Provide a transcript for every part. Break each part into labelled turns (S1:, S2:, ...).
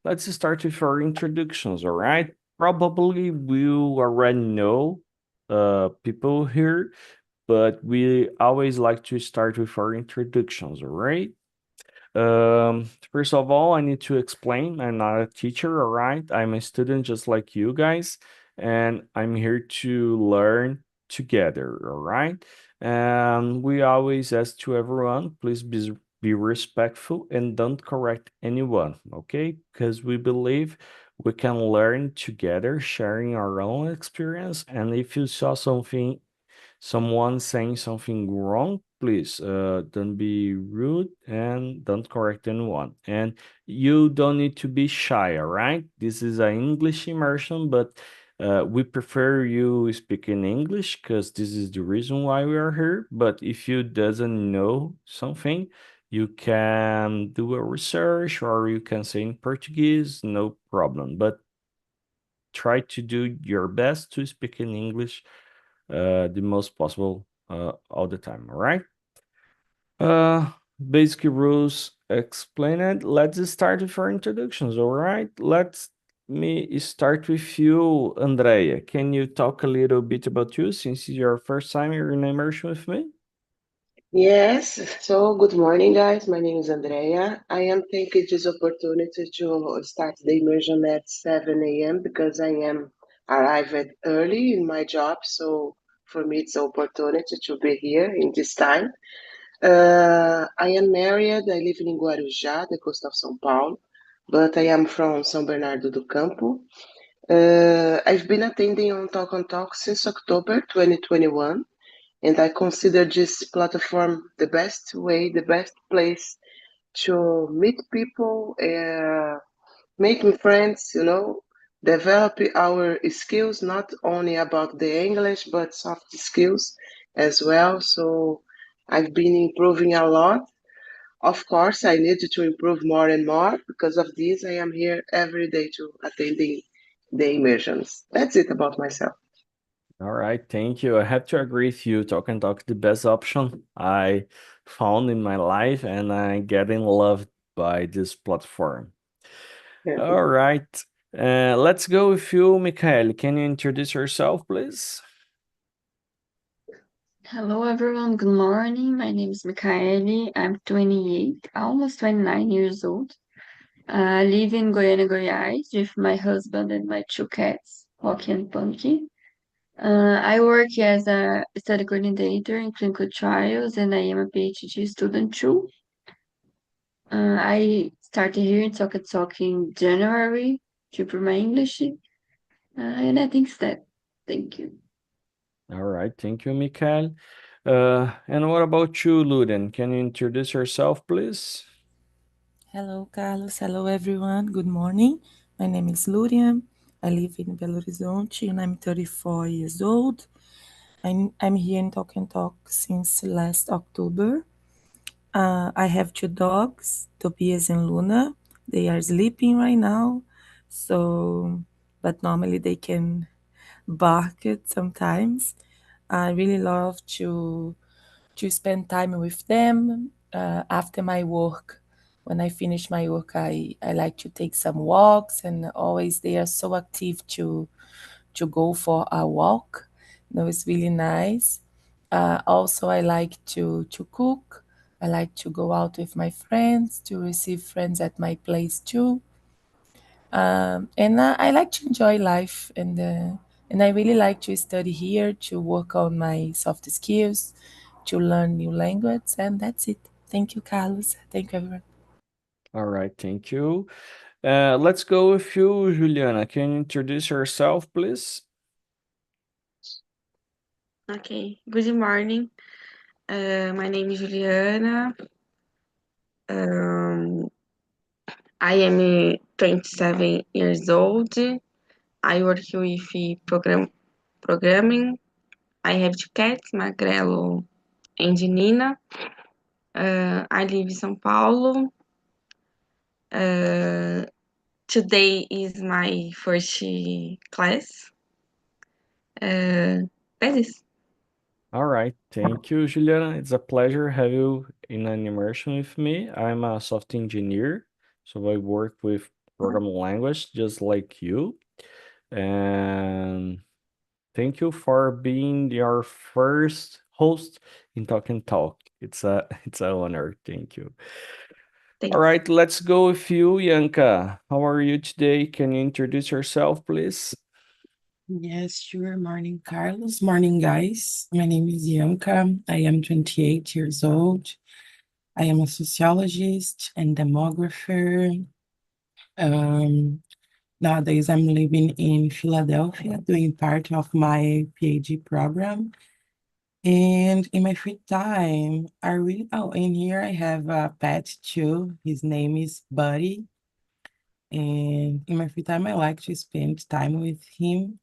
S1: Let's start with our introductions, all right? Probably you already know people here, but we always like to start with our introductions, all right? First of all, I need to explain I'm not a teacher, all right? I'm a student just like you guys, and I'm here to learn together, all right? And we always ask to everyone, please be respectful and don't correct anyone, okay? Because we believe we can learn together, sharing our own experience. And if you saw someone saying something wrong, please don't be rude and don't correct anyone. And you don't need to be shy, all right? This is an English immersion, but we prefer you speak in English because this is the reason why we are here. But if you doesn't know something, you can do a research or you can say in Portuguese, no problem. But try to do your best to speak in English the most possible all the time. All right. Uh, Basic rules explained. Let's start with our introductions. All right. Let's me start with you, Andrea. Can you talk a little bit about you since it's your first time you're in immersion with me?
S2: Yes, so good morning, guys. My name is Andrea. I am taking this opportunity to start the immersion at 7 a.m. because I am arrived early in my job. So for me, it's an opportunity to be here in this time. I am married. I live in Guarujá, the coast of São Paulo, but I am from São Bernardo do Campo. I've been attending on Talk and Talk since October 2021, and I consider this platform the best way, the best place to meet people, making friends, develop our skills, not only about the English, but soft skills as well. So I've been improving a lot. Of course, I need to improve more and more. Because of this, I am here every day to attending the immersions. That's it about myself.
S1: All right, thank you. I have to agree with you. Talk and Talk the best option I found in my life, and I get in love by this platform.
S2: Yeah.
S1: All right. Let's go with you, Mikhail. Can you introduce yourself, please?
S3: Hello everyone, good morning. My name is Michaele. I'm 28, almost 29 years old. I live in Goiânia, Goiás with my husband and my two cats, Rocky and Punky. I work as a study coordinator in clinical trials and I am a PhD student too. I started here in Talk in January to improve my English, and I think that. Thank you.
S1: All right, thank you, Mikhail. And what about you, Luden? Can you introduce yourself, please?
S4: Hello, Carlos. Hello, everyone. Good morning. My name is Lurian. I live in Belo Horizonte and I'm 34 years old. I'm here in Talk and Talk since last October. I have two dogs, Tobias and Luna. They are sleeping right now, so but normally they can bark it sometimes. I really love to spend time with them after my work. When I finish my work, I like to take some walks, and always they are so active to go for a walk. It's really nice. Also, I like to cook. I like to go out with my friends, to receive friends at my place too. And I like to enjoy life, and I really like to study here to work on my soft skills, to learn new language, and that's it. Thank you, Carlos. Thank you, everyone.
S1: All right, thank you. Let's go with you, Juliana. Can you introduce yourself, please?
S5: Okay, good morning. My name is Juliana. Um, I am 27 years old. I work with programming. I have two cats, Magrelo and Nina. I live in São Paulo. Today is my first class. That is.
S1: All right, thank you, Juliana. It's a pleasure have you in an immersion with me. I'm a software engineer, so I work with programming language, just like you. And thank you for being your first host in Talk and Talk. It's an honor. Thank you. All right, let's go with you, Yanka. How are you today? Can you introduce yourself, please?
S6: Yes, sure. Morning, Carlos. Morning, guys. My name is Yanka. I am 28 years old. I am a sociologist and demographer. Nowadays, I'm living in Philadelphia, doing part of my PhD program. And in my free time, in here I have a pet too. His name is Buddy. And in my free time, I like to spend time with him,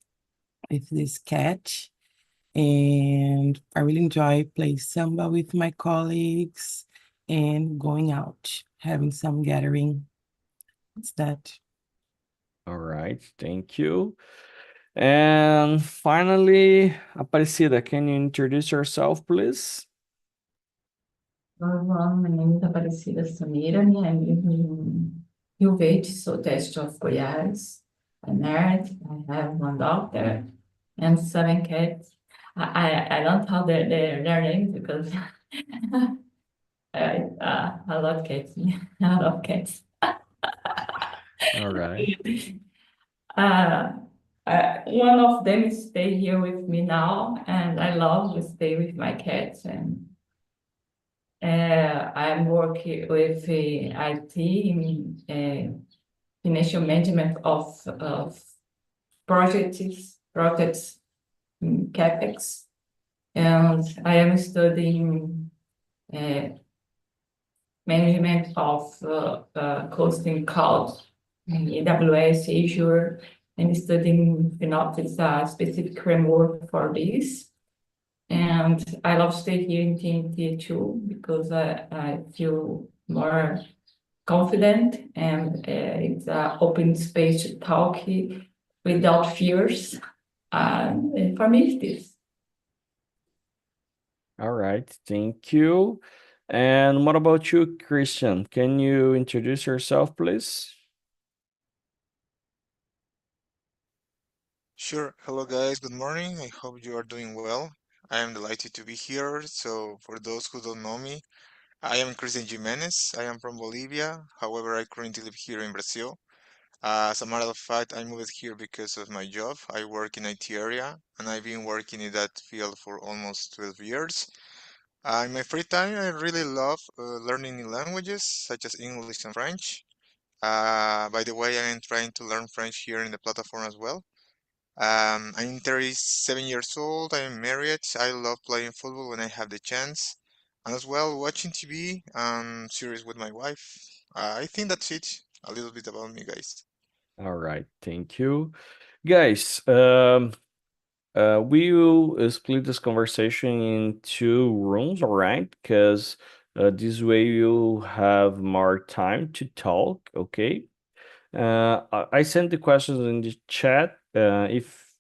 S6: with this cat. And I really enjoy playing samba with my colleagues and going out, having some gathering. It's that.
S1: All right, thank you. And finally, Aparecida, can you introduce yourself, please?
S7: Hello, everyone. My name is Aparecida Samira. I live in Rio Verde, southeast of Goiás. I'm married. I have one daughter and 7 cats. I don't know their names because I love cats. I love cats.
S1: All right.
S7: One of them stay here with me now, and I love to stay with my cats. And I'm working with IT in financial management of projects, in CapEx, and I am studying management of hosting cloud in AWS, Azure, and studying Finoptics, a specific framework for this. And I love stay here in TNT too, because I feel more confident, and it's an open space to talk without fears. And for me, it's this.
S1: All right, thank you. And what about you, Christian? Can you introduce yourself, please?
S8: Sure. Hello, guys. Good morning. I hope you are doing well. I am delighted to be here. So, for those who don't know me, I am Christian Jimenez. I am from Bolivia. However, I currently live here in Brazil. As a matter of fact, I moved here because of my job. I work in IT area, and I've been working in that field for almost 12 years. In my free time, I really love learning new languages such as English and French. By the way, I am trying to learn French here in the platform as well. I'm 37 years old. I'm married. I love playing football when I have the chance, and as well watching TV and series with my wife. I think that's it. A little bit about me, guys.
S1: All right, thank you. Guys, we will split this conversation in 2 rooms, all right? Because this way you have more time to talk, okay? I sent the questions in the chat. If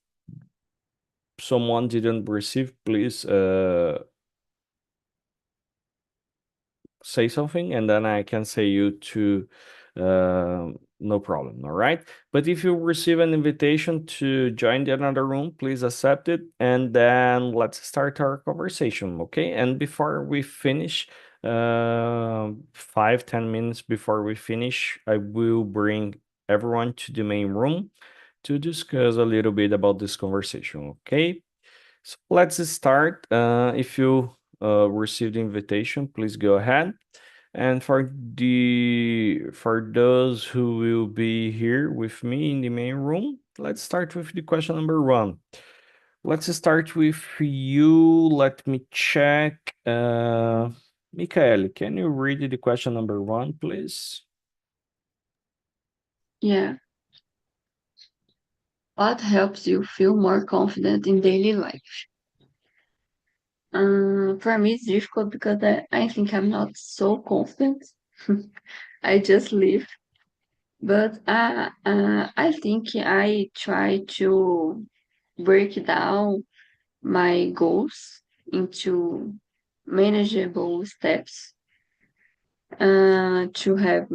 S1: someone didn't receive, please say something, and then I can say you to no problem, all right? But if you receive an invitation to join the another room, please accept it, and then let's start our conversation, okay? And before we finish, 5-10 minutes before we finish, I will bring everyone to the main room to discuss a little bit about this conversation, okay? So let's start. If you received the invitation, please go ahead. And for those who will be here with me in the main room, let's start with the question number 1. Let's start with you. Let me check. Michael, can you read the question number 1, please?
S3: Yeah. What helps you feel more confident in daily life? For me, it's difficult because I think I'm not so confident. I just live. But I think I try to break down my goals into manageable steps to have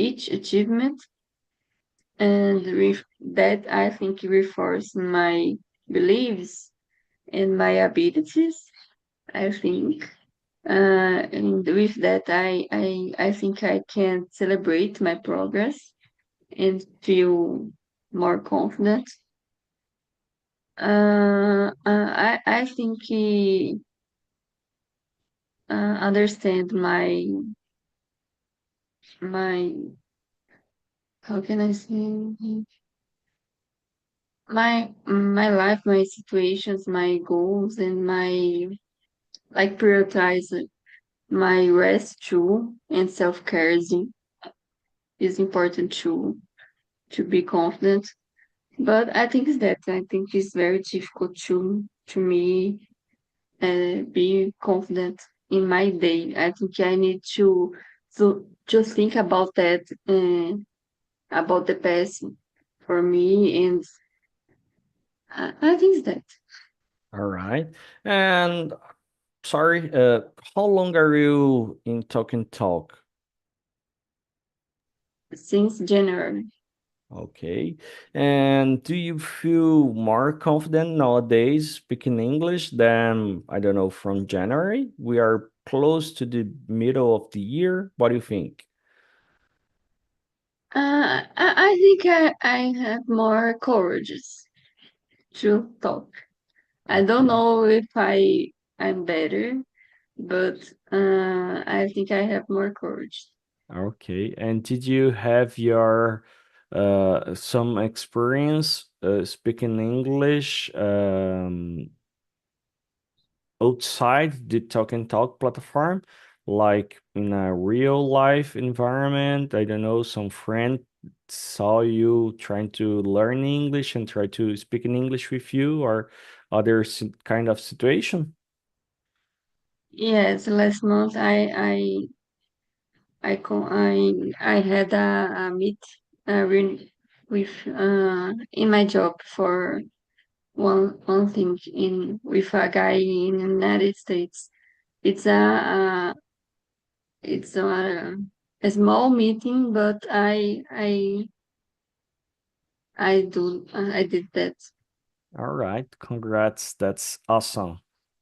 S3: each achievement, and that I think reinforces my beliefs and my abilities, I think. And with that, I think I can celebrate my progress and feel more confident. I think understand my how can I say my life, my situations, my goals, and my like prioritize my rest too, and self-care is important to be confident. But I think it's very difficult to me be confident in my day. I think I need to think about that, about the past for me, and I think that
S1: All right. And sorry, how long are you in Talk and Talk?
S3: since January.
S1: Okay. And do you feel more confident nowadays speaking English than, I don't know, from January? We are close to the middle of the year. What do you think?
S3: I think I have more courage to talk. I don't
S1: Okay.
S3: know if I'm better, but I think I have more courage.
S1: Okay. And did you have your some experience speaking English outside the Talk and Talk platform, like in a real life environment? I don't know, some friend saw you trying to learn English and try to speak in English with you, or other kind of situation?
S3: Yes, last month I had a meet with in my job for one thing in with a guy in the United States. It's it's a small meeting, but I did that.
S1: All right, congrats. That's awesome.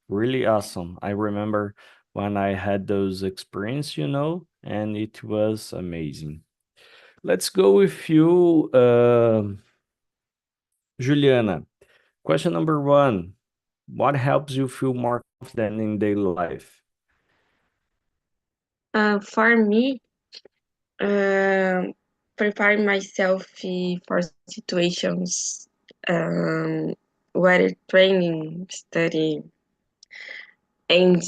S1: Really awesome. I remember when I had those experience, and it was amazing. Let's go with you, Juliana. Question number one. What helps you feel more confident in daily life?
S5: For me, preparing myself for situations, whether training, study, and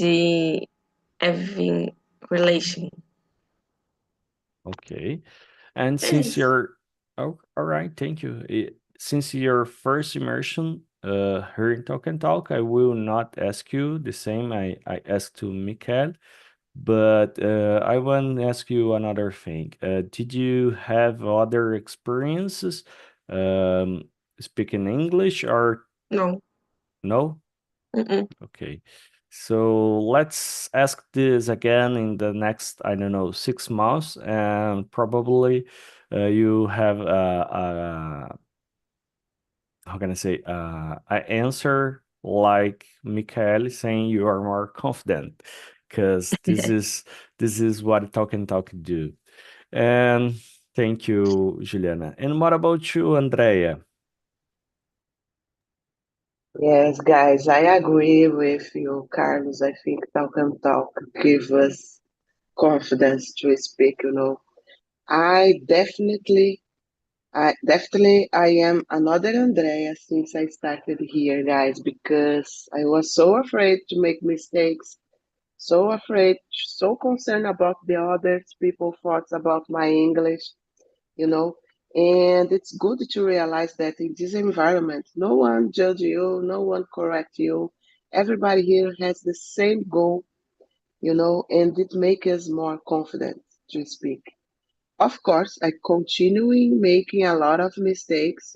S5: having relation.
S1: Okay. And since you're, oh, all right, thank you. Since your first immersion here in Talk and Talk, I will not ask you the same I asked to Mikael, but I want to ask you another thing. Did you have other experiences um, speaking English or
S5: No.
S1: no?
S5: Mm-mm.
S1: Okay. So let's ask this again in the next, I don't know, 6 months, and probably you have how can I say, an answer like Michael saying you are more confident, because this is what Talk and Talk do. And thank you, Juliana. And what about you, Andrea?
S2: Yes, guys, I agree with you, Carlos. I think Talk and Talk give us confidence to speak, I definitely, I am another Andrea since I started here, guys, because I was so afraid to make mistakes, so afraid, so concerned about the others people thoughts about my English, you know. And it's good to realize that in this environment, no one judge you, no one correct you. Everybody here has the same goal, and it makes us more confident to speak. Of course, I continuing making a lot of mistakes,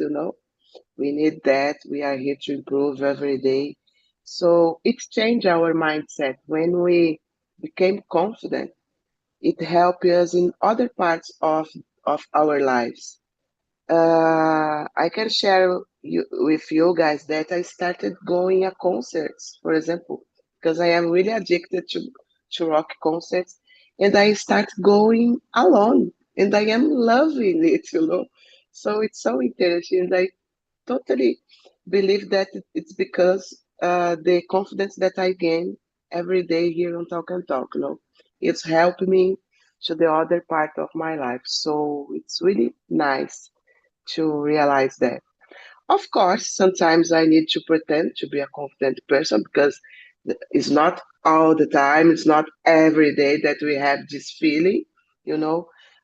S2: We need that. We are here to improve every day. So it changed our mindset when we became confident. it helps us in other parts of our lives. I can share with you guys that I started going to concerts, for example, because I am really addicted to rock concerts, and I start going alone, and I am loving it. So it's so interesting. And I totally believe that it's because the confidence that I gain every day here on Talk and Talk. It's helped me to the other part of my life. So it's really nice to realize that. Of course, sometimes I need to pretend to be a confident person because it's not all the time, it's not every day that we have this feeling,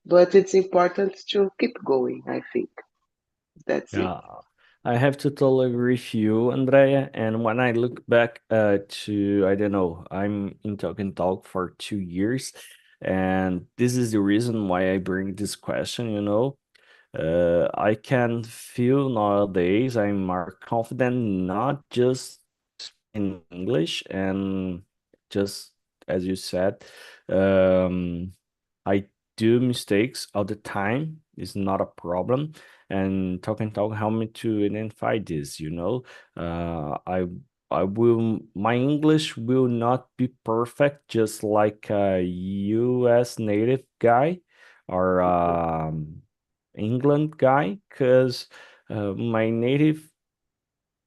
S2: but it's important to keep going, I think. That's it.
S1: Yeah, I have to totally agree with you, Andrea. And when I look back to, I don't know, I'm in Talk and Talk for 2 years, and this is the reason why I bring this question. I can feel nowadays I'm more confident, not just in English, and just as you said, um, I do mistakes all the time. It's not a problem, and Talk and Talk help me to identify this. I will, my English will not be perfect, just like a US native guy or England guy, because my native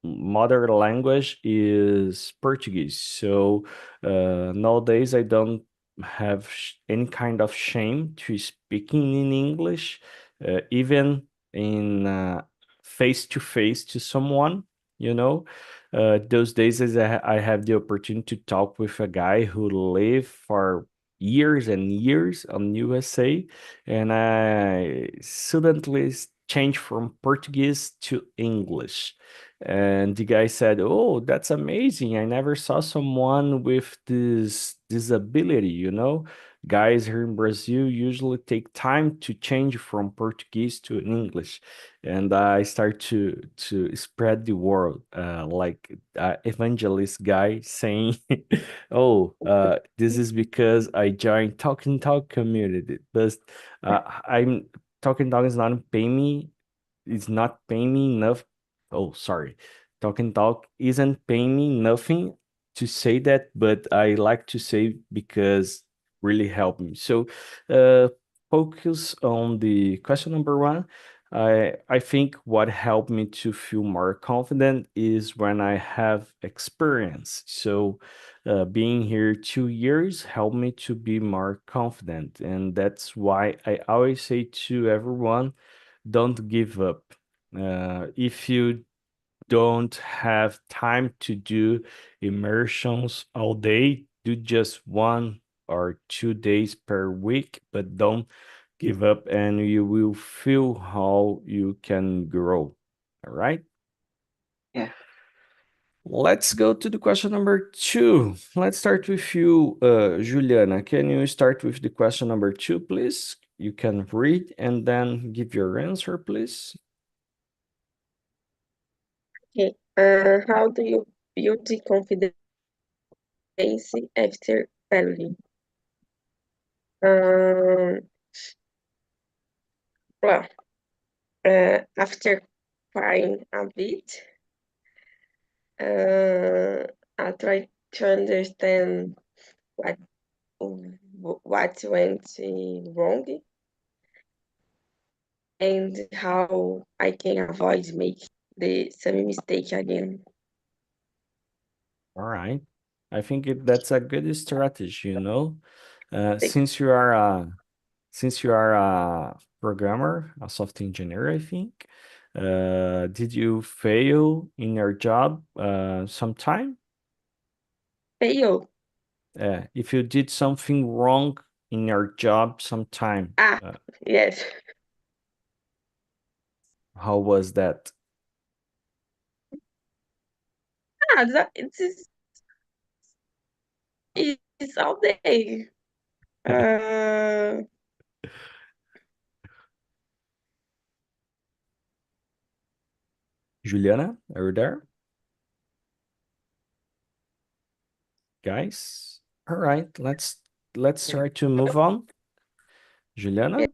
S1: mother language is Portuguese. So nowadays I don't have any kind of shame to speaking in English, even in face to face to someone. You know, those days as I have the opportunity to talk with a guy who lived for years and years on USA, and I suddenly changed from Portuguese to English. And the guy said, "Oh, that's amazing. I never saw someone with this disability. Guys here in Brazil usually take time to change from Portuguese to English." And I start to spread the word, like evangelist guy saying, "Oh, this is because I joined Talk and Talk community." But I'm Talk and Talk is not paying me. It's not paying me enough. Oh, sorry. Talk and Talk isn't paying me nothing to say that, but I like to say because really helped me. So, uh, focus on the question number one. I think what helped me to feel more confident is when I have experience. So, being here 2 years helped me to be more confident, and that's why I always say to everyone, don't give up. If you don't have time to do immersions all day, do just 1 or 2 days per week, but don't give up and you will feel how you can grow. All right.
S2: Yeah.
S1: Let's go to the question number two. Let's start with you, Juliana. Can you start with the question number two, please? You can read and then give your answer, please.
S5: Okay. How do you build the confidence after failing? Well, after crying a bit, I try to understand what what went wrong and how I can avoid making the same mistake again.
S1: All right. I think that's a good strategy.
S5: Thank-
S1: Since you are a programmer, a software engineer, I think. Did you fail in your job sometime?
S5: Fail.
S1: If you did something wrong in your job sometime,
S5: Yes.
S1: how was that?
S5: It's all day. Uh,
S1: Juliana, are you there? Guys? All right, let's try to move on. Juliana?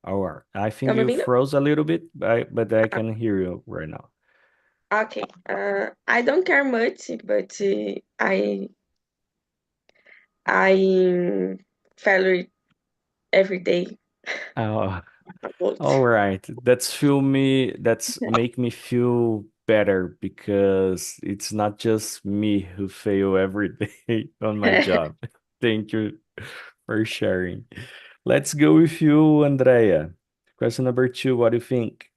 S1: Or I
S5: Tá
S1: think
S5: me
S1: you
S5: ouvindo?
S1: froze a little bit, but I can hear you right now.
S5: Okay. I don't care much, but I follow every day
S1: Oh,
S5: about.
S1: all right. That's make me feel better because it's not just me who fail every day on my job. Thank you for sharing. Let's go with you, Andrea. Question number 2, what do you think?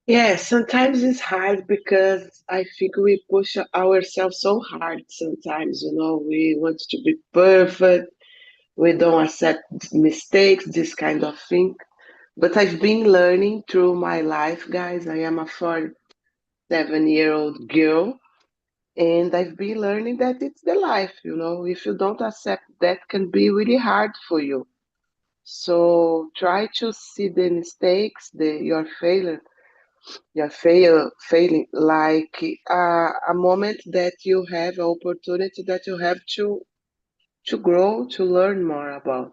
S2: Yeah, sometimes it's hard because I think we push ourselves so hard sometimes, we want to be perfect, we don't accept mistakes, this kind of thing. But I've been learning through my life, guys. I am a 47-year-old girl, and I've been learning that it's the life, If you don't accept that, can be really hard for you. So try to see the mistakes, your failure, failing like a moment that you have, an opportunity that you have to grow, to learn more about,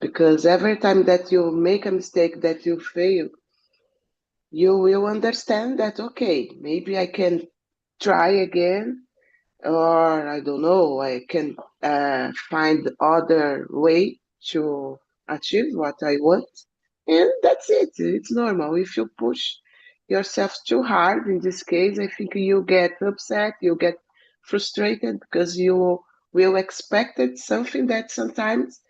S2: because every time that you make a mistake, that you fail, you will understand that, okay, maybe I can try again, or I don't know, I can find other way to achieve what I want. And that's it. It's normal. If you push yourself too hard, in this case, I think you get upset, you get frustrated because you will expect something that sometimes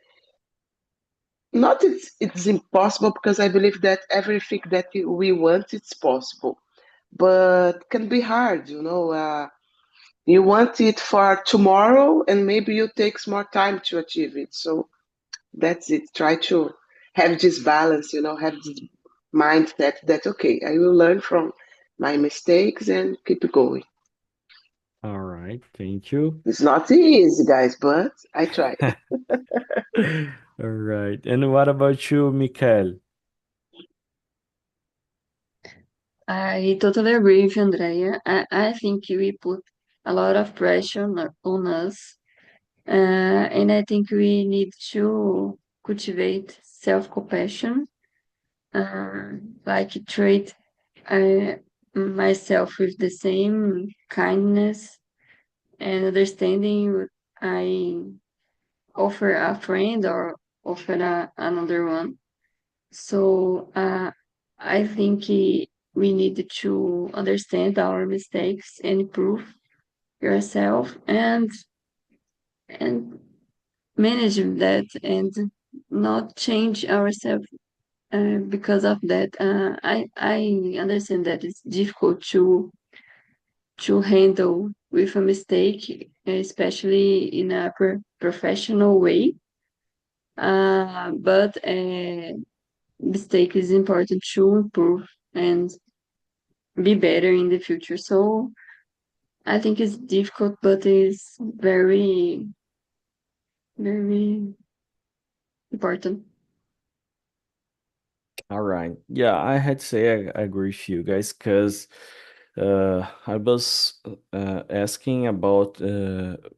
S2: not it's impossible, because I believe that everything that we want, it's possible, but can be hard, you want it for tomorrow, and maybe it takes more time to achieve it. So that's it. Try to have this balance, have this mindset that, okay, I will learn from my mistakes and keep going.
S1: All right, thank you.
S2: It's not easy, guys, but I try.
S1: All right. And what about you, Mikael?
S3: I totally agree with Andrea. I think we put a lot of pressure on us, and I think we need to cultivate self-compassion, uh, like treat uh, myself with the same kindness and understanding I offer a friend or offer another one. So I think we need to understand our mistakes and improve yourself and manage that and not change ourselves because of that. I understand that it's difficult to handle with a mistake, especially in a professional way. But mistake is important to improve and be better in the future. So I think it's difficult, but it's very, very important.
S1: All right. Yeah, I had to say I agree with you guys because I was asking about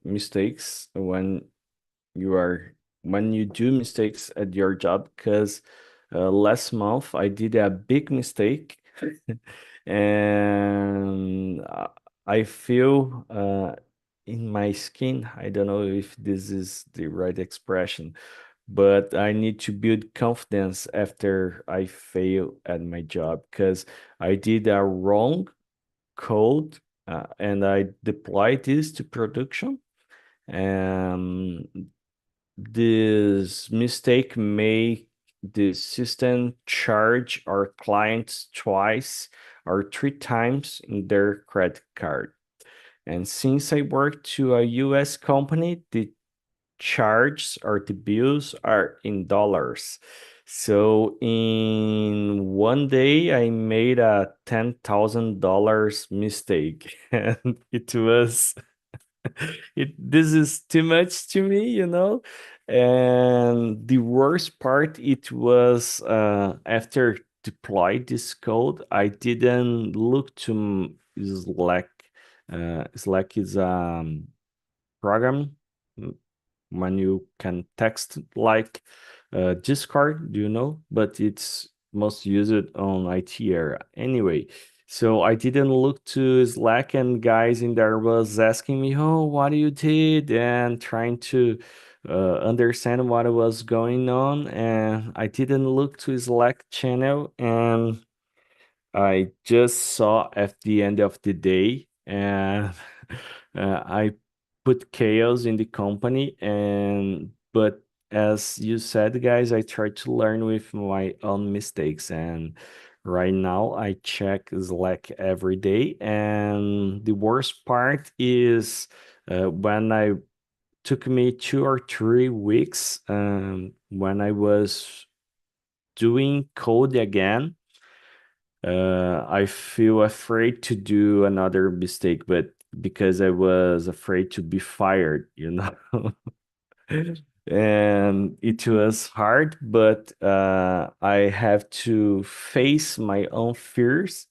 S1: mistakes when you do mistakes at your job because last month I did a big mistake and I feel in my skin. I don't know if this is the right expression, but I need to build confidence after I fail at my job because I did a wrong code and I deployed this to production. And this mistake made the system charge our clients twice or three times in their credit card. And since I work to a US company, the charges or the bills are in dollars. So in one day, I made a $10,000 mistake, and it was this is too much to me, And the worst part, it was after deploy this code, I didn't look to Slack. Slack is program when you can text like Discord, do you know? But it's most used on IT area. Anyway, so I didn't look to Slack, and guys in there was asking me, "Oh, what you did?" and trying to understand what was going on. And I didn't look to Slack channel, and I just saw at the end of the day, and I put chaos in the company. And but as you said, guys, I try to learn with my own mistakes. And right now, I check Slack every day. And the worst part is when I took me 2 or 3 weeks when I was doing code again. I feel afraid to do another mistake, but because I was afraid to be fired, you know. And it was hard, but I have to face my own fears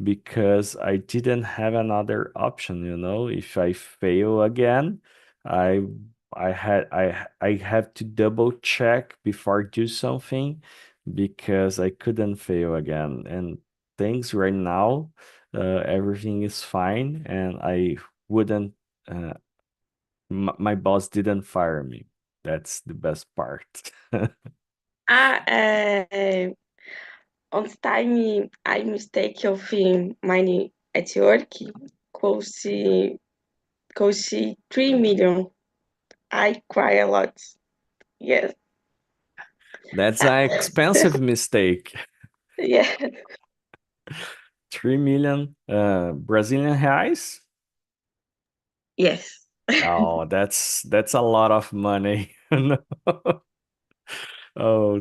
S1: because I didn't have another option, you know. If I fail again, I I have to double check before do something because I couldn't fail again. And things right now, everything is fine, and I wouldn't. My boss didn't fire me. That's the best part.
S5: Ah, on the time I mistake of money at work cost cost 3 million. I cry a lot. Yes.
S1: That's an expensive mistake.
S5: Yeah.
S1: 3 million Brazilian reais.
S5: Yes.
S1: Oh, that's a lot of money. No. Oh,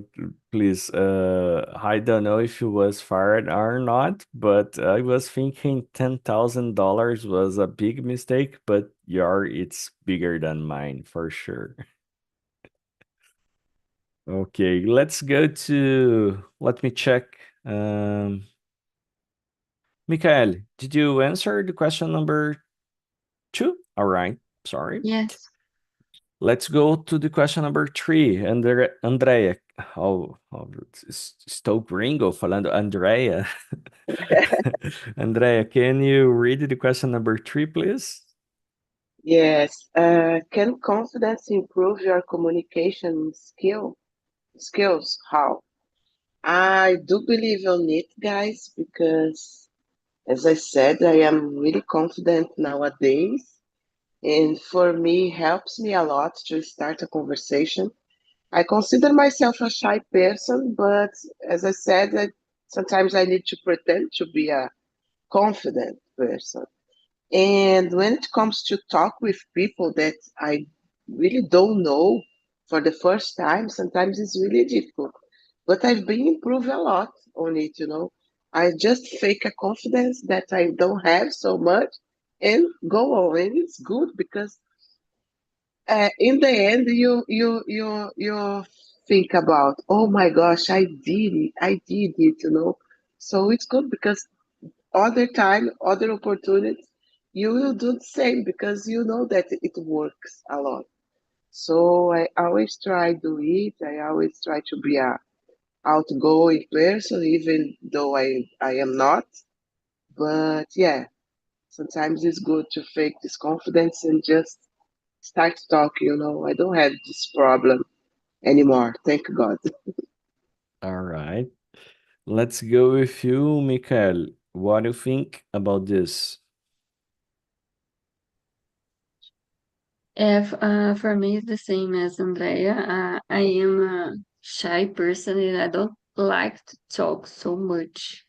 S1: please. I don't know if he was fired or not, but I was thinking $10,000 was a big mistake, but it's bigger than mine for sure. Okay, let me check. Michael, did you answer the question number 2? All right, sorry.
S3: Yes.
S1: Let's go to the question number 3. Andrea. Estou gringo falando Andrea. Andrea, can you read the question number 3, please?
S2: Yes. Can confidence improve your communication skills? How? I do believe on it, guys, because as I said, I am really confident nowadays. And for me, helps me a lot to start a conversation. I consider myself a shy person, but as I said, sometimes I need to pretend to be a confident person. And when it comes to talk with people that I really don't know for the first time, sometimes it's really difficult. But I've been improving a lot on it. I just fake a confidence that I don't have so much and go on. And it's good because in the end you think about, oh my gosh, I did it. So it's good because other time, other opportunities, you will do the same because you know that it works a lot. So I always try to do it. I always try to be a outgoing person, even though I am not. But yeah, sometimes it's good to fake this confidence and just start talking. I don't have this problem anymore. Thank God.
S1: All right. Let's go with you, Michael. What do you think about this?
S3: If, for me, it's the same as Andrea. I am a shy person and I don't like to talk so much.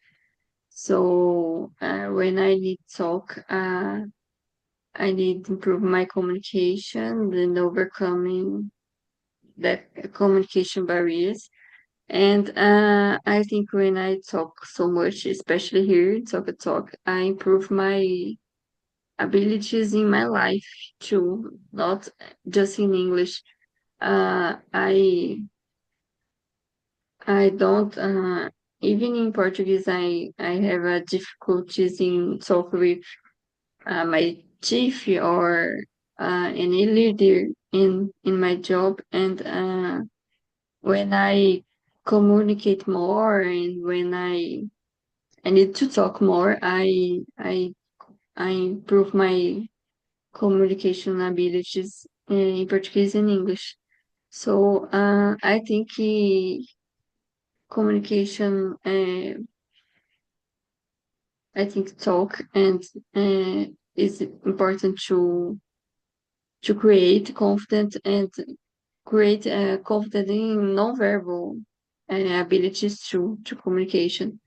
S3: So when I need to talk, I need to improve my communication and overcoming that communication barriers. And I think when I talk so much, especially here in Talk, I improve my abilities in my life too, not just in English. I don't even in Portuguese I have difficulties in talk with my chief or any leader in my job, and when I communicate more and when I need to talk more, I improve my communication abilities in Portuguese and English. So I think communication, I think talk and is important to create confidence and create confidence in non-verbal abilities to communication,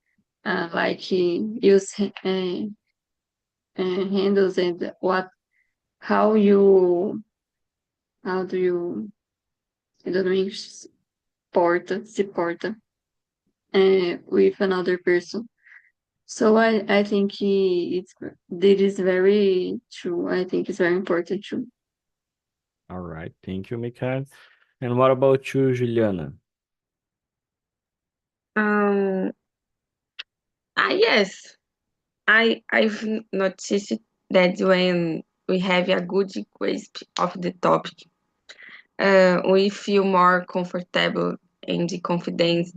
S3: like use handles and how do you, I don't know English, se porta with another person. So I think that is very true. I think it's very important too.
S1: All right. Thank you, Mikhail. And what about you, Juliana?
S5: Yes, I've noticed that when we have a good grasp of the topic, we feel more comfortable and confident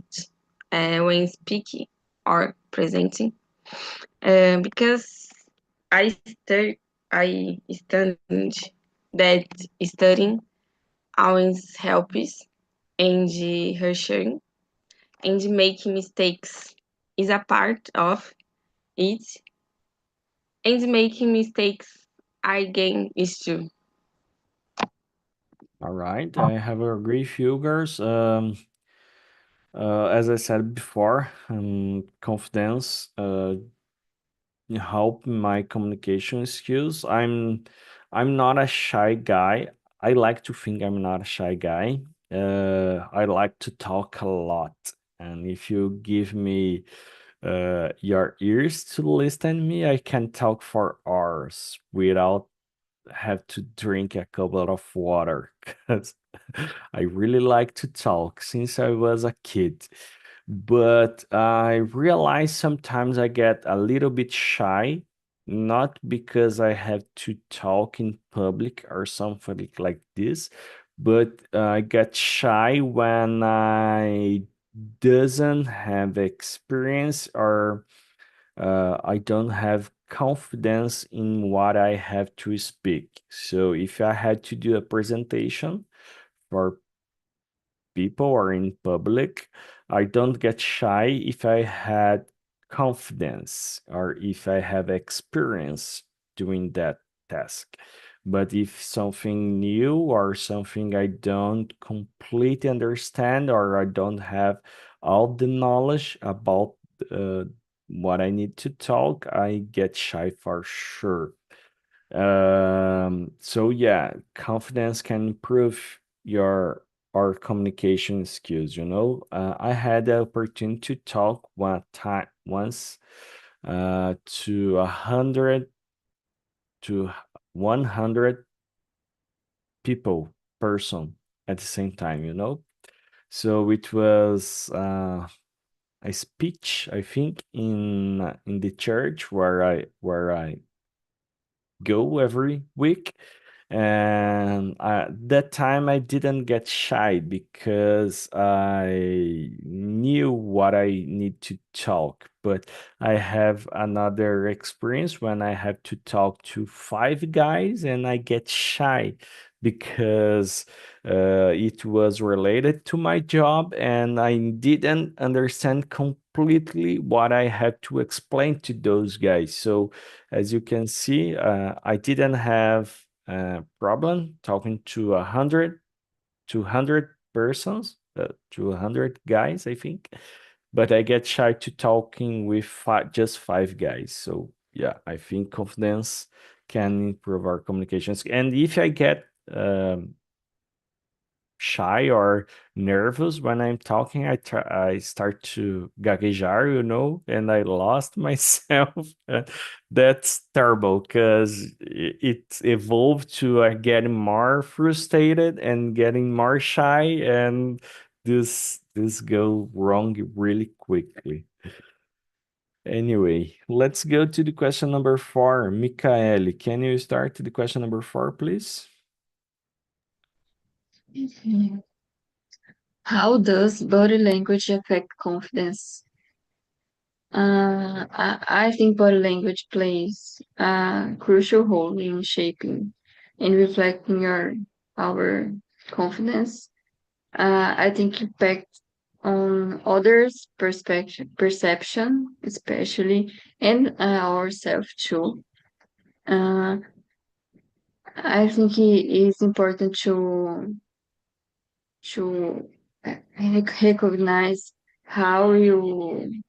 S5: when speaking or presenting. Because I I studied that studying always helps and reassuring and making mistakes is a part of it, and making mistakes again is too.
S1: All right. I have a agree with you guys. As I said before, confidence help my communication skills. I'm not a shy guy. I like to think I'm not a shy guy. I like to talk a lot. And if you give me your ears to listen me, I can talk for hours without have to drink a couple of water because I really like to talk since I was a kid. But I realize sometimes I get a little bit shy, not because I have to talk in public or something like this, but I get shy when I doesn't have experience or I don't have confidence in what I have to speak. So if I had to do a presentation for people or in public, I don't get shy if I had confidence or if I have experience doing that task. But if something new or something I don't completely understand or I don't have all the knowledge about uh, what I need to talk, I get shy for sure. So yeah, confidence can improve your our communication skills, you know. I had the opportunity to talk once to 100 people person at the same time, you know. So it was a speech, I think, in the church where I go every week. And that time I didn't get shy because I knew what I need to talk. But I have another experience when I have to talk to five guys and I get shy because it was related to my job and I didn't understand completely what I had to explain to those guys. So as you can see, I didn't have a problem talking to 200 persons, to 100 guys, I think. But I get shy to talking with just five guys. So yeah, I think confidence can improve our communications. And if I get shy or nervous when I'm talking, I start to gaguejar, you know, and I lost myself. That's terrible because it evolved to getting more frustrated and getting more shy, and this go wrong really quickly. Anyway, let's go to the question number 4. Michael, can you start the question number 4, please?
S3: How does body language affect confidence? I think body language plays a crucial role in shaping and reflecting our confidence. I think impact on others' perception, especially, and ourselves too. Uh, I think it is important to recognize how you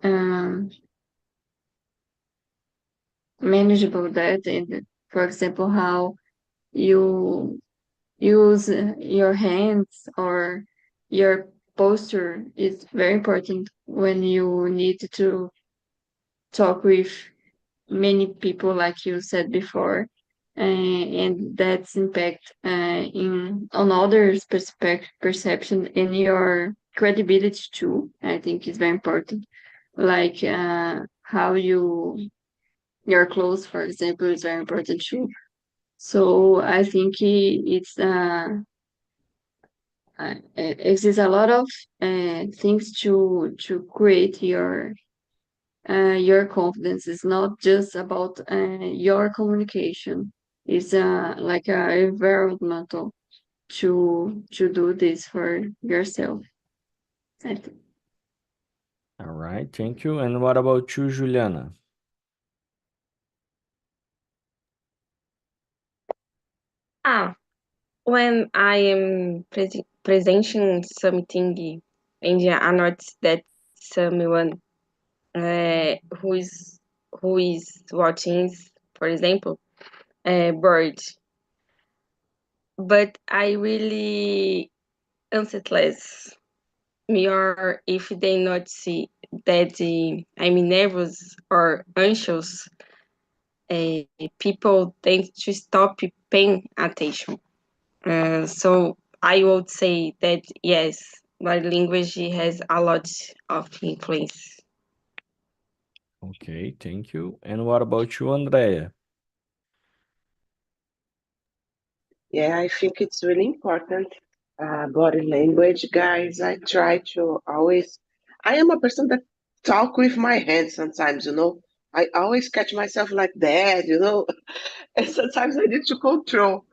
S3: um, manageable that, and for example how you use your hands or your posture is very important when you need to talk with many people, like you said before, and that's impact in on others perception and your credibility too. I think is very important, like how your clothes, for example, is very important too. So I think it's exists a lot of things to create your confidence. Is not just about your communication. It's like a environmental to do this for yourself. I think.
S1: All right, thank you. And what about you, Juliana?
S5: When I am presenting something and I notice that someone who is watching, for example, bored, but I really anxious me, or if they not see that I'm nervous or anxious, people tend to stop paying attention. So I would say that yes, body language has a lot of influence.
S1: Okay, thank you. And what about you, Andrea?
S2: Yeah, I think it's really important. Body language, guys. I try to always. I am a person that talk with my hands sometimes. I always catch myself like that. And sometimes I need to control.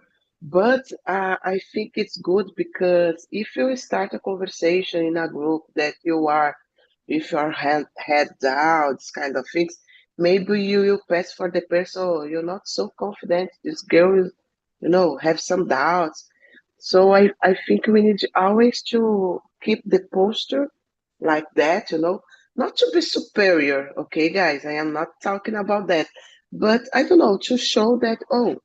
S2: But I think it's good because if you start a conversation in a group that you are with your head down, this kind of things, maybe you will pass for the person, "Oh, you're not so confident. This girl is, have some doubts." So I think we need always to keep the posture like that. Not to be superior, okay, guys? I am not talking about that. But I don't know, to show that, oh,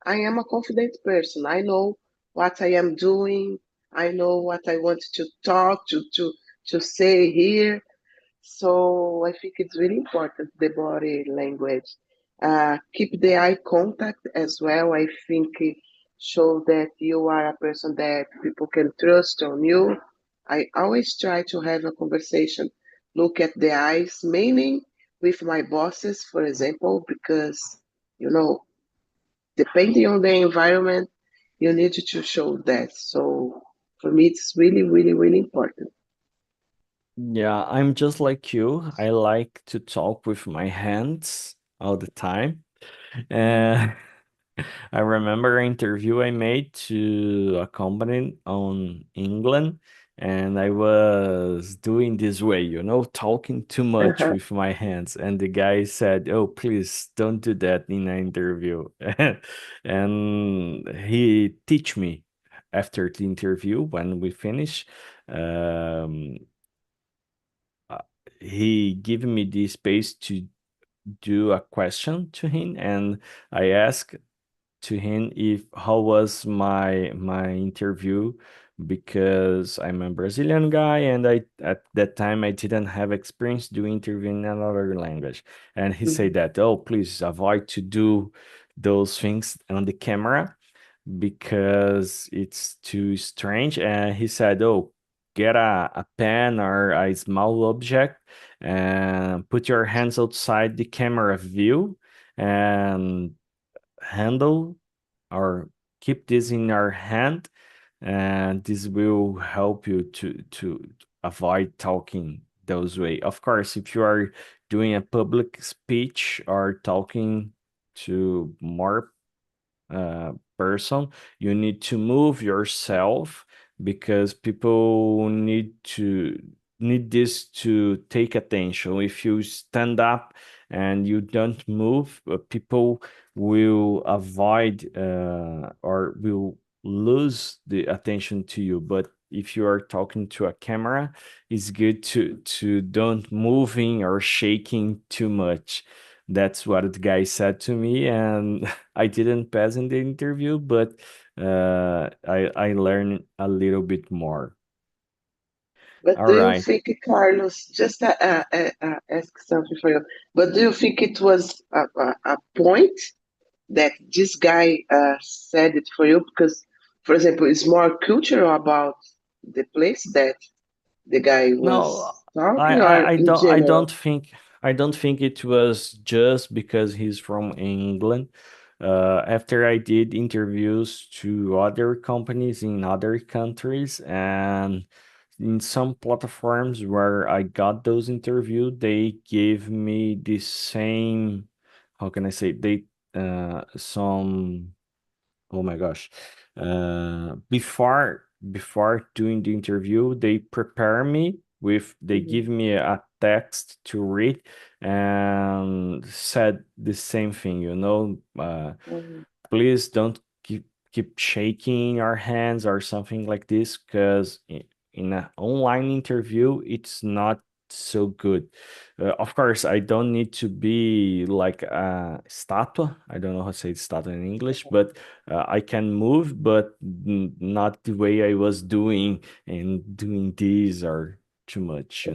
S2: I am a confident person. I know what I am doing. I know what I want to talk to say here. So I think it's really important, the body language. Keep the eye contact as well. I think it show that you are a person that people can trust on you. I always try to have a conversation, look at the eyes, mainly with my bosses, for example, because you know depending on the environment, you need to show that. So for me, it's really, really, really important.
S1: Yeah, I'm just like you. I like to talk with my hands all the time. And I remember an interview I made to a company on England, and I was doing this way, talking too much
S2: Uh-huh.
S1: with my hands. And the guy said, "Oh, please don't do that in an interview." And he teach me after the interview when we finish. Um, uh, he gave me the space to do a question to him, and I asked to him if how was my interview, because I'm a Brazilian guy and I at that time I didn't have experience doing interview in another language. And he said
S2: Mhm.
S1: that, "Oh, please avoid to do those things on the camera because it's too strange." And he said, "Oh, get a pen or a small object and put your hands outside the camera view and handle or keep this in your hand, and this will help you to avoid talking those way. Of course, if you are doing a public speech or talking to more person, you need to move yourself because people need this to take attention. If you stand up and you don't move, people will avoid or will lose the attention to you. But if you are talking to a camera, it's good to don't moving or shaking too much. That's what the guy said to me, and I didn't pass in the interview, but I learned a little bit more.
S2: But
S1: All
S2: do you
S1: right.
S2: think, Carlos, just ask something for you, but do you think it was a point that this guy said it for you? Because, for example, it's more cultural about the place that the guy
S1: No,
S2: was talking, or in general?
S1: I don't think it was just because he's from England. After I did interviews to other companies in other countries, and in some platforms where I got those interviews, they gave me the same, how can I say, they some, oh my gosh. Before doing the interview, they prepare me with, they
S2: Mhm,
S1: give me a text to read and said the same thing,
S2: mhm.
S1: please don't keep shaking your hands or something like this, because in an online interview it's not so good. Of course, I don't need to be like a statue. I don't know how to say statue in English, but I can move, but not the way I was doing and doing this or too much.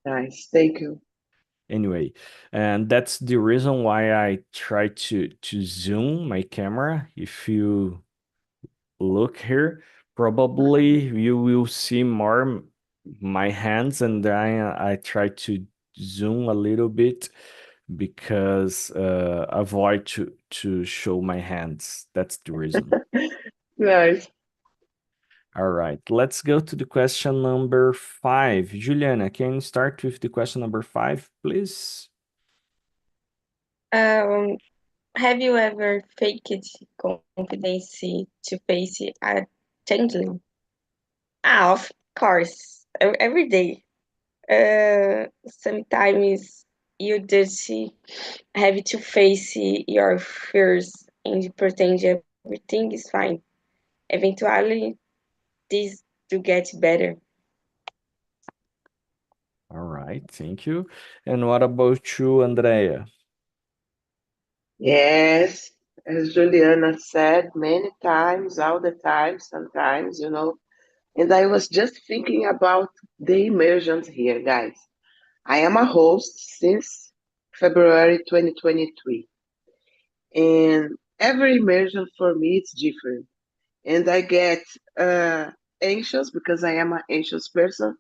S2: Nice, thank you.
S1: Anyway, and that's the reason why I try to zoom my camera. If you look here, probably you will see more my hands, and then I try to zoom a little bit because avoid to show my hands. That's the reason.
S2: Nice.
S1: All right, let's go to the question number 5. Juliana, can you start with the question number 5, please?
S5: Um, have you ever faked confidence to face a challenge? Of course, every day. Sometimes you just have to face your fears and pretend everything is fine. Eventually, this to get better.
S1: All right, thank you. And what about you, Andrea?
S2: Yes, as Juliana said many times, all the time, sometimes, And I was just thinking about the immersions here, guys. I am a host since February 2023, and every immersion for me is different. And I get uh, anxious because I am an anxious person.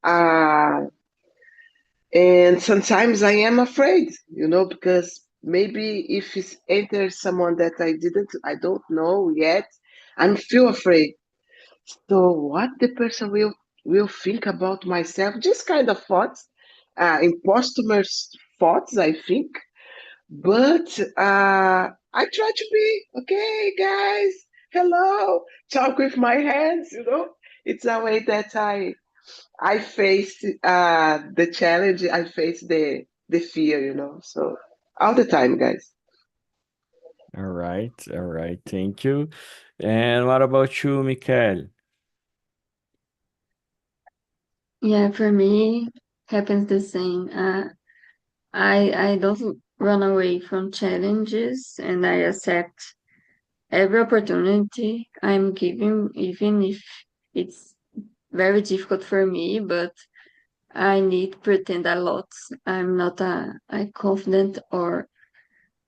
S2: Uh, and sometimes I am afraid, because maybe if it enters someone that I don't know yet, I'm feel afraid. So what the person will think about myself? Just kind of thoughts, impostor's thoughts, I think. But I try to be okay, guys. Hello, talk with my hands. It's a way that I face the challenge. I face the fear. So all the time, guys.
S1: All right, thank you. And what about you, Mikael?
S3: Yeah, for me, happens the same. I don't run away from challenges, and I accept every opportunity I'm given, even if it's very difficult for me, but I need to pretend a lot. I'm not a confident or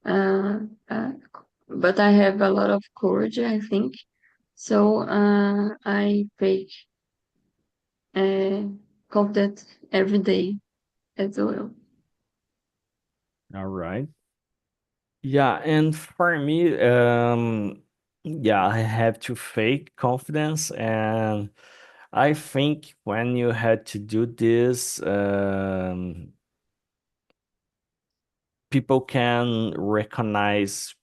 S3: uh, uh, but I have a lot of courage, I think. So I fake uh, confident every day as well.
S1: All right. Yeah, and for me, yeah, I have to fake confidence, and I think when you had to do this, people can recognize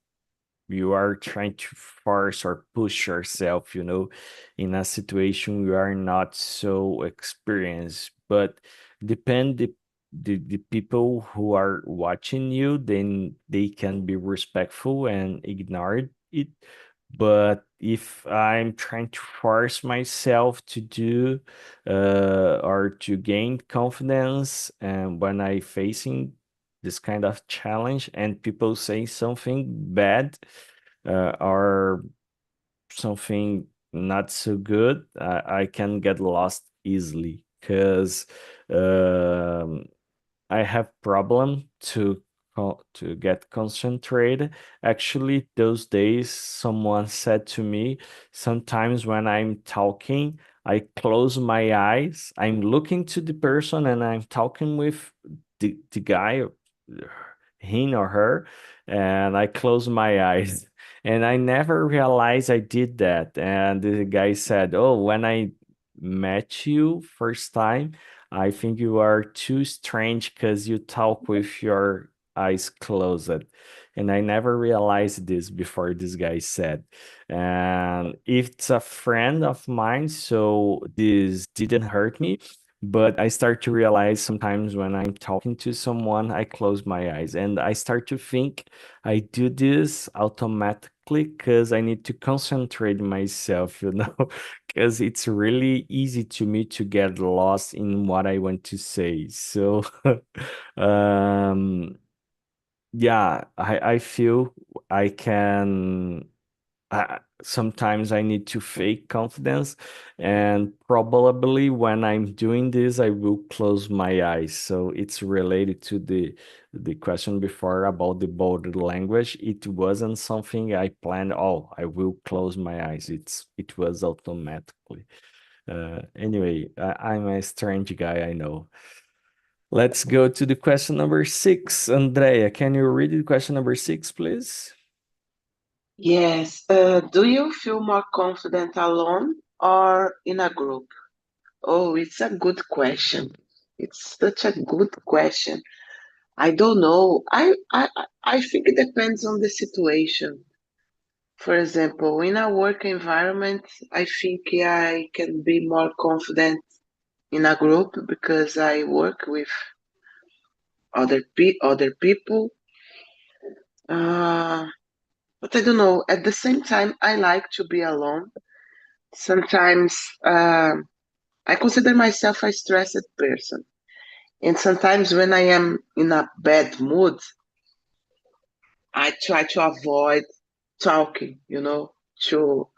S1: you are trying to force or push yourself, in a situation you are not so experienced. But depend the people who are watching you, then they can be respectful and ignore it. But if I'm trying to force myself to do or to gain confidence, and when I facing this kind of challenge and people say something bad or something not so good, I can get lost easily because I have problem to get concentrated. Actually, those days, someone said to me, sometimes when I'm talking, I close my eyes, I'm looking to the person and I'm talking with the guy, him or her, and I close my eyes. And I never realized I did that. And the guy said, "Oh, when I met you first time, I think you are too strange because you talk with your eyes closed." And I never realized this before this guy said. And it's a friend of mine, so this didn't hurt me. But I start to realize sometimes when I'm talking to someone, I close my eyes and I start to think I do this automatically because I need to concentrate myself, because it's really easy to me to get lost in what I want to say. So, um, yeah, I feel I can. Sometimes I need to fake confidence, and probably when I'm doing this, I will close my eyes. So it's related to the question before about the body language. It wasn't something I planned. Oh, I will close my eyes. It was automatically. Anyway, I'm a strange guy, I know. Let's go to the question number 6. Andrea, can you read the question number 6, please?
S2: Yes. Do you feel more confident alone or in a group? Oh, it's a good question. It's such a good question. I don't know. I think it depends on the situation. For example, in a work environment, I think I can be more confident in a group because I work with other people. Uh, but I don't know. At the same time, I like to be alone. Sometimes I consider myself a stressed person, and sometimes when I am in a bad mood, I try to avoid talking. To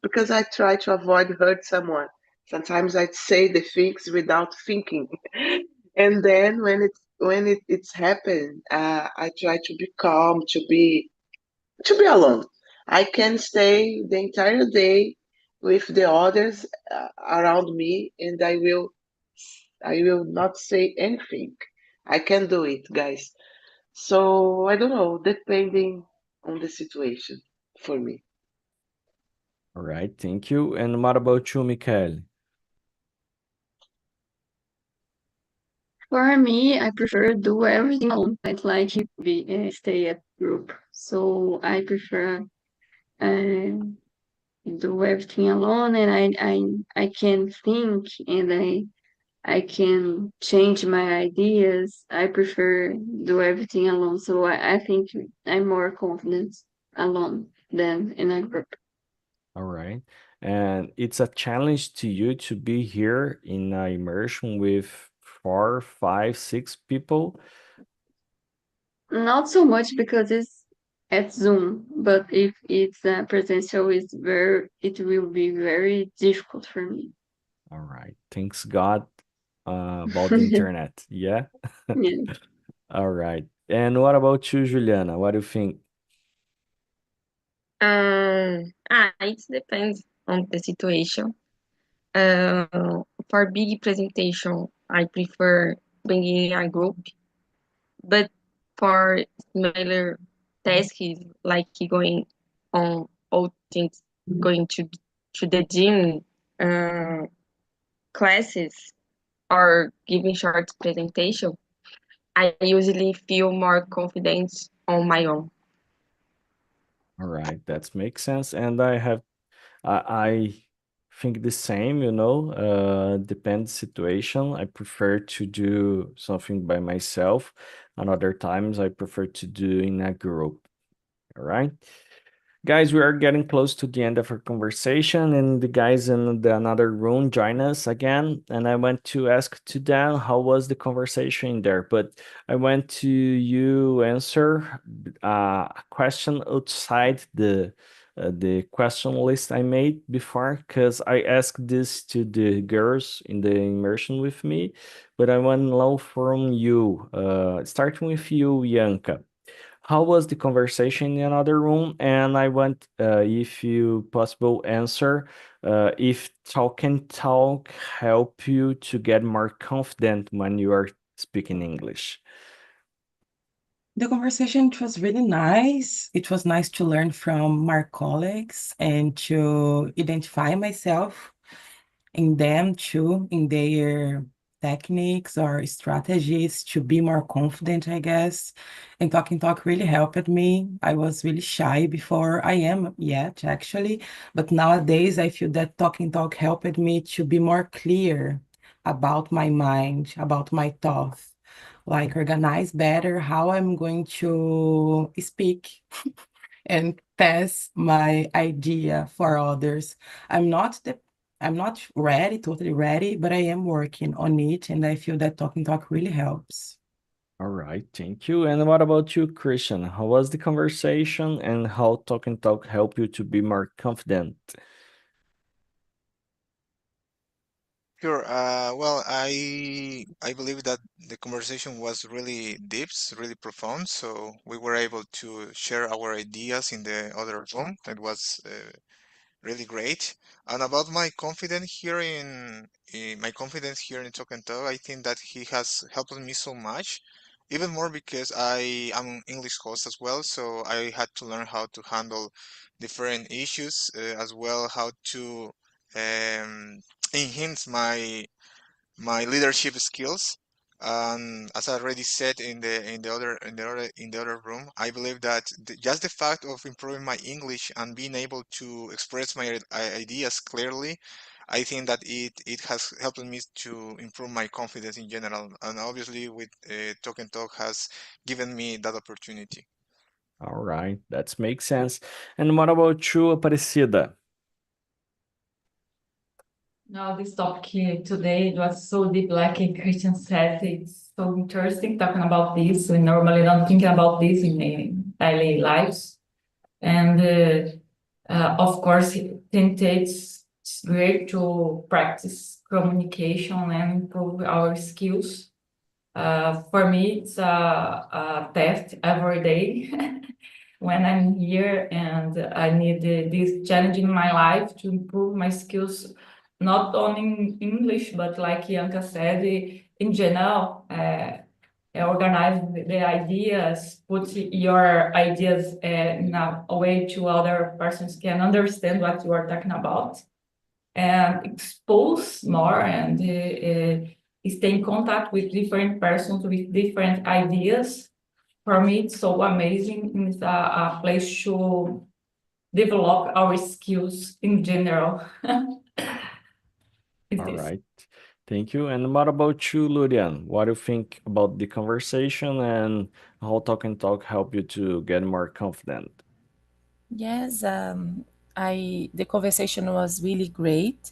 S2: because I try to avoid hurt someone. Sometimes I say the things without thinking, and then it's happened, I try to be calm, to be alone. I can stay the entire day with the others around me, and I will not say anything. I can do it, guys. So I don't know, depending on the situation for me.
S1: All right, thank you. And what about you, Michael?
S3: For me, I prefer do everything alone. I like to stay at group. So I prefer uh, do everything alone, and I can think, and I can change my ideas. I prefer do everything alone. So I think I'm more confident alone than in a group.
S1: All right. And it's a challenge to you to be here in a immersion with 4, 5, 6 people.
S3: Not so much because it's at Zoom, but if it's presential, it will be very difficult for me.
S1: All right. Thanks God about the internet. Yeah.
S3: Yeah.
S1: All right. And what about you, Juliana? What do you think?
S5: It depends on the situation. For big presentation, I prefer being in a group, but for smaller tasks like going on all things, going to the gym, classes, or giving short presentation, I usually feel more confident on my own.
S1: All right, that makes sense. And I think the same, depends situation. I prefer to do something by myself, and other times I prefer to do in a group. All right. Guys, we are getting close to the end of our conversation, and the guys in another room join us again. And I went to ask to Dan how was the conversation in there, but I went to you answer a question outside the question list I made before, because I asked this to the girls in the immersion with me, but I want to know from you, starting with you, Yanka. How was the conversation in another room? And I want, if you possible, answer if talk and talk help you to get more confident when you are speaking English.
S6: The conversation was really nice. It was nice to learn from my colleagues and to identify myself in them too, in their techniques or strategies to be more confident, I guess. And talk really helped me. I was really shy before. I am yet, actually, but nowadays I feel that talk helped me to be more clear about my mind, about my thoughts, like organize better how I'm going to speak and pass my idea for others. I'm not the I'm not ready, totally ready, but I am working on it, and I feel that talk really helps.
S1: All right, thank you. And what about you, Christian? How was the conversation and how talk and talk help you to be more confident?
S8: Sure. Well, I believe that the conversation was really deep, really profound. So we were able to share our ideas in the other room. It was really great. And about my confidence here in my confidence here in Talk and Talk, I think that he has helped me so much, even more because I am an English host as well. So I had to learn how to handle different issues, as well how to um, enhance my leadership skills. And as I already said in the other room, I believe that just the fact of improving my English and being able to express my ideas clearly, I think that it has helped me to improve my confidence in general. And obviously, with Talk and Talk has given me that opportunity.
S1: All right, that makes sense. And what about you, Aparecida?
S7: Now, this topic here today, it was so deep, like Christian said, it's so interesting talking about this. We normally don't think about this in daily lives. And of course, it's great to practice communication and improve our skills. For me, it's a test every day when I'm here, and I need this challenge in my life to improve my skills, not only in English, but like Yanka said, in general, organize the ideas, put your ideas in a way to other persons can understand what you are talking about, and expose more and stay in contact with different persons with different ideas. For me, it's so amazing. It's a place to develop our skills in general.
S1: All right. Thank you. And what about you, Lurian? What do you think about the conversation and how talk and talk help you to get more confident?
S4: Yes, the conversation was really great.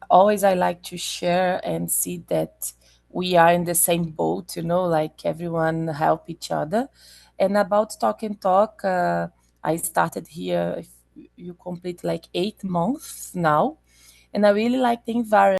S4: Always I like to share and see that we are in the same boat, like everyone help each other. And about talk and talk, I started here, if you complete like 8 months now, and I really like the environment.